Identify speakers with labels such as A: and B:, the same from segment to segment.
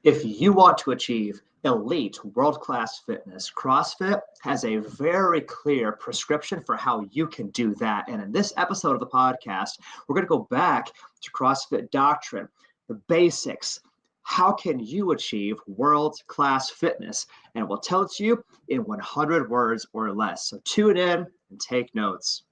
A: If you want to achieve elite world-class fitness, CrossFit has a very clear prescription for how you can do that. And in this episode of the podcast, we're going to go back to CrossFit doctrine, the basics. How can you achieve world-class fitness? And we'll tell it to you in 100 words or less. So tune in and take notes.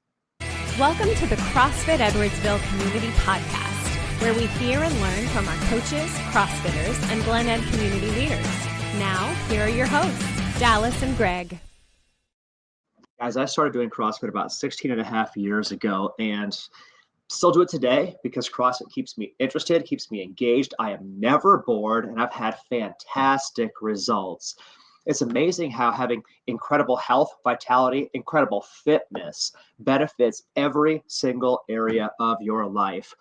B: Welcome to the CrossFit Edwardsville Community Podcast, where we hear and learn from our coaches, CrossFitters, and Glen Ed community leaders. Now, here are your hosts, Dallas and Greg.
A: Guys, I started doing CrossFit about 16 and a half years ago and still do it today because CrossFit keeps me interested, keeps me engaged. I am never bored, and I've had fantastic results. It's amazing how having incredible health, vitality, incredible fitness benefits every single area of your life.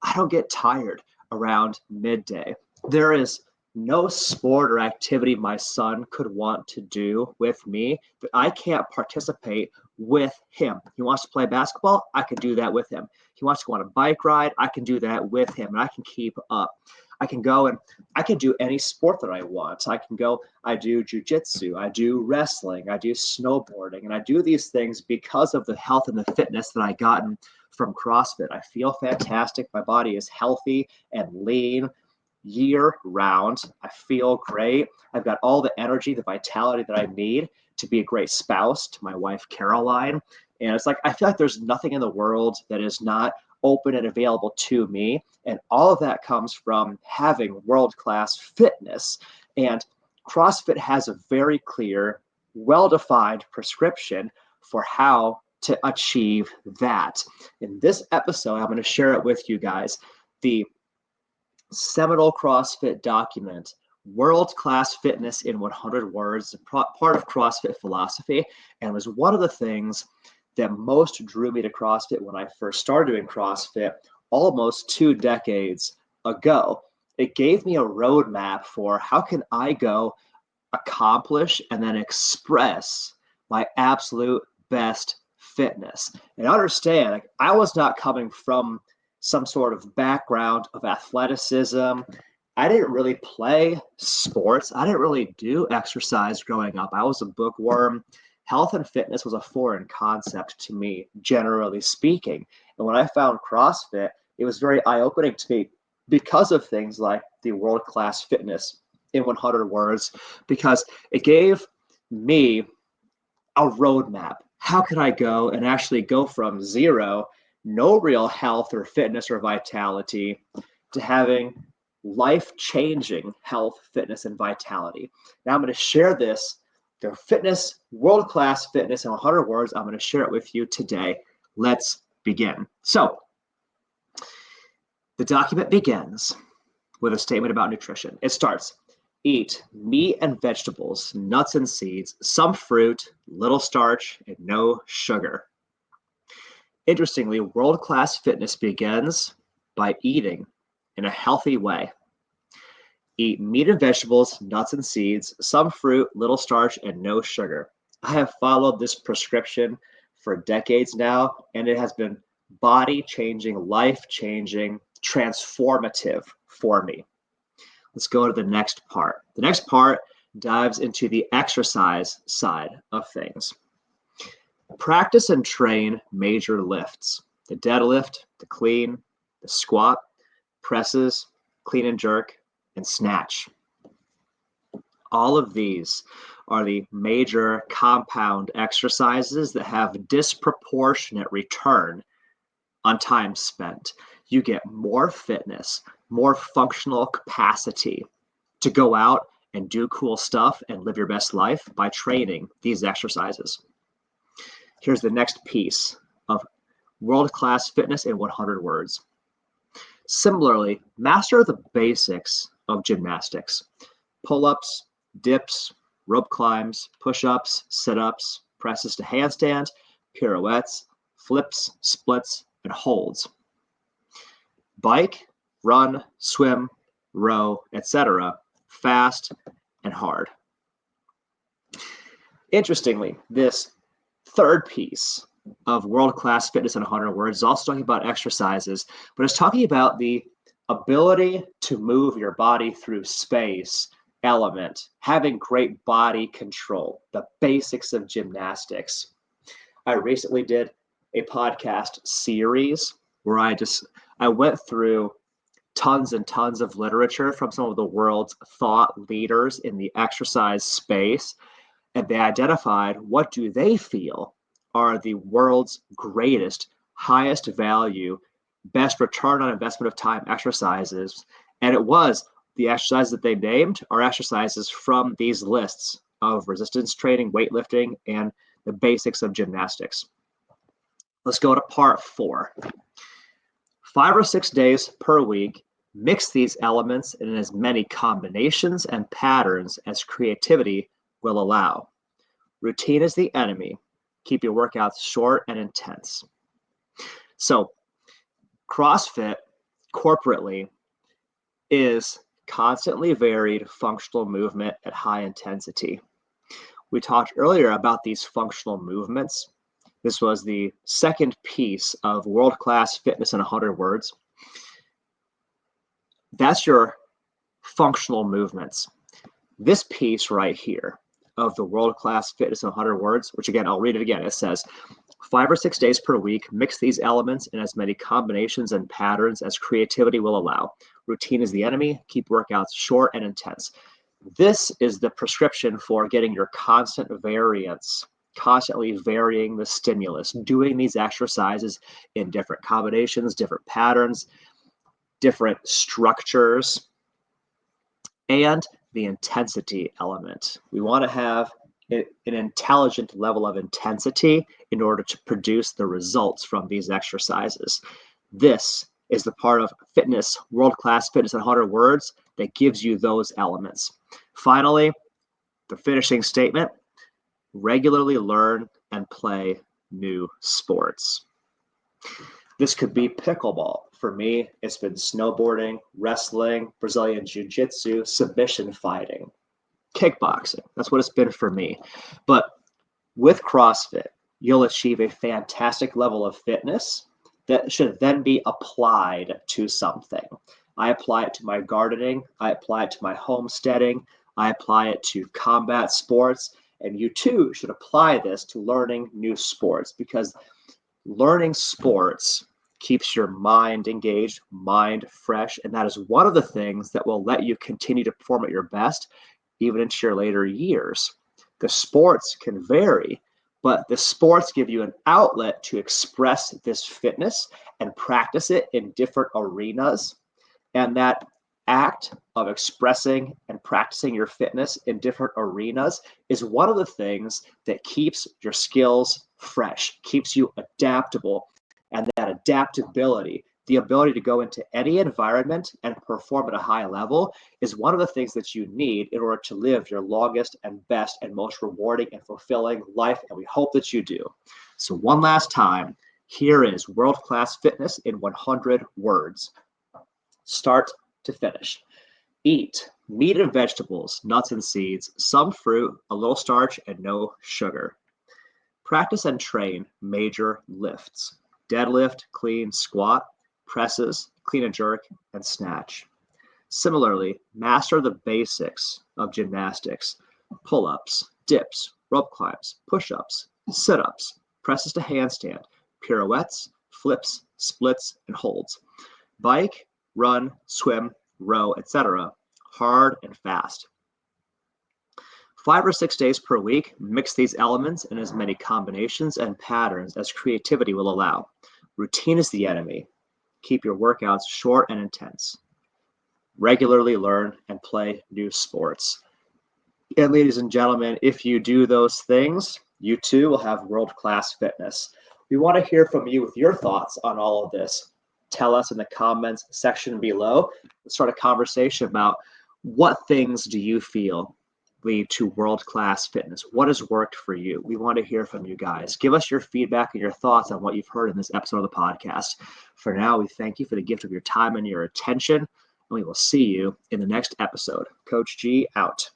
A: I don't get tired around midday. There is no sport or activity my son could want to do with me that I can't participate with him. He wants to play basketball, I can do that with him. He wants to go on a bike ride, I can do that with him, and I can keep up. I can go and I can do any sport that I want. I can go, I do jujitsu, I do wrestling, I do snowboarding, and I do these things because of the health and the fitness that I gotten from CrossFit. I feel fantastic. My body is healthy and lean year round. I feel great. I've got all the energy, the vitality that I need to be a great spouse to my wife, Caroline. And it's like, I feel like there's nothing in the world that is not open and available to me. And all of that comes from having world-class fitness. And CrossFit has a very clear, well-defined prescription for how to achieve that. In this episode, I'm going to share it with you guys, the seminal CrossFit document, World-Class Fitness in 100 Words, part of CrossFit philosophy, and was one of the things that most drew me to CrossFit when I first started doing CrossFit almost 2 decades ago. It gave me a roadmap for how can I go accomplish and then express my absolute best fitness. And understand, like, I was not coming from some sort of background of athleticism. I didn't really play sports. I didn't really do exercise growing up. I was a bookworm. Health and fitness was a foreign concept to me, generally speaking. And when I found CrossFit, it was very eye-opening to me because of things like the world-class fitness in 100 words, because it gave me a roadmap. How can I go and actually go from zero, no real health or fitness or vitality, to having life-changing health, fitness, and vitality? Now I'm going to share this, the fitness, world-class fitness in 100 words. I'm going to share it with you today. Let's begin. So the document begins with a statement about nutrition. It starts, eat meat and vegetables, nuts and seeds, some fruit, little starch, and no sugar. Interestingly, world-class fitness begins by eating in a healthy way. Eat meat and vegetables, nuts and seeds, some fruit, little starch, and no sugar. I have followed this prescription for decades now, and it has been body-changing, life-changing, transformative for me. Let's go to the next part. The next part dives into the exercise side of things. Practice and train major lifts: the deadlift, the clean, the squat, presses, clean and jerk, and snatch. All of these are the major compound exercises that have disproportionate return on time spent. You get more fitness, more functional capacity to go out and do cool stuff and live your best life by training these exercises. Here's the next piece of world-class fitness in 100 words. Similarly, master the basics of gymnastics: pull-ups, dips, rope climbs, push-ups, sit-ups, presses to handstand, pirouettes, flips, splits, and holds. Bike, run, swim, row, etc., fast and hard. Interestingly, this third piece of world-class fitness in 100 words is also talking about exercises, but it's talking about the ability to move your body through space element, having great body control, the basics of gymnastics. I recently did a podcast series where I went through tons and tons of literature from some of the world's thought leaders in the exercise space, and they identified what do they feel are the world's greatest, highest value, best return on investment of time exercises. And it was the exercises that they named are exercises from these lists of resistance training, weightlifting, and the basics of gymnastics. Let's go to part 4. 5 or 6 days per week, mix these elements in as many combinations and patterns as creativity will allow. Routine is the enemy. Keep your workouts short and intense. So, CrossFit corporately is constantly varied functional movement at high intensity. We talked earlier about these functional movements. This was the second piece of world-class fitness in 100 words. That's your functional movements. This piece right here of the world-class fitness in 100 words, which again, I'll read it again. It says, 5 or 6 days per week, mix these elements in as many combinations and patterns as creativity will allow. Routine is the enemy. Keep workouts short and intense. This is the prescription for getting your constant variance, constantly varying the stimulus, doing these exercises in different combinations, different patterns, different structures, and the intensity element. We want to have an intelligent level of intensity in order to produce the results from these exercises. This is the part of fitness, world-class fitness in 100 words, that gives you those elements. Finally, the finishing statement, regularly learn and play new sports. This could be pickleball. For me, it's been snowboarding, wrestling, Brazilian jiu-jitsu, submission fighting, kickboxing. That's what it's been for me. But with CrossFit, you'll achieve a fantastic level of fitness that should then be applied to something. I apply it to my gardening. I apply it to my homesteading. I apply it to combat sports. And you too should apply this to learning new sports, because learning sports keeps your mind engaged, mind fresh, and that is one of the things that will let you continue to perform at your best even into your later years. The sports can vary, but the sports give you an outlet to express this fitness and practice it in different arenas. And that act of expressing and practicing your fitness in different arenas is one of the things that keeps your skills fresh, keeps you adaptable. And that adaptability, the ability to go into any environment and perform at a high level, is one of the things that you need in order to live your longest and best and most rewarding and fulfilling life. And we hope that you do. So one last time, here is world-class fitness in 100 words. Start to finish. Eat meat and vegetables, nuts and seeds, some fruit, a little starch, and no sugar. Practice and train major lifts. Deadlift, clean, squat, presses, clean and jerk, and snatch. Similarly, master the basics of gymnastics, pull-ups, dips, rope climbs, push-ups, sit-ups, presses to handstand, pirouettes, flips, splits, and holds. Bike, run, swim, row, etc. Hard and fast. 5 or 6 days per week, mix these elements in as many combinations and patterns as creativity will allow. Routine is the enemy. Keep your workouts short and intense. Regularly learn and play new sports. And ladies and gentlemen, if you do those things, you too will have world-class fitness. We want to hear from you with your thoughts on all of this. Tell us in the comments section below. Let's start a conversation about what things do you feel lead to world-class fitness? What has worked for you? We want to hear from you guys. Give us your feedback and your thoughts on what you've heard in this episode of the podcast. For now, we thank you for the gift of your time and your attention, and we will see you in the next episode. Coach G out.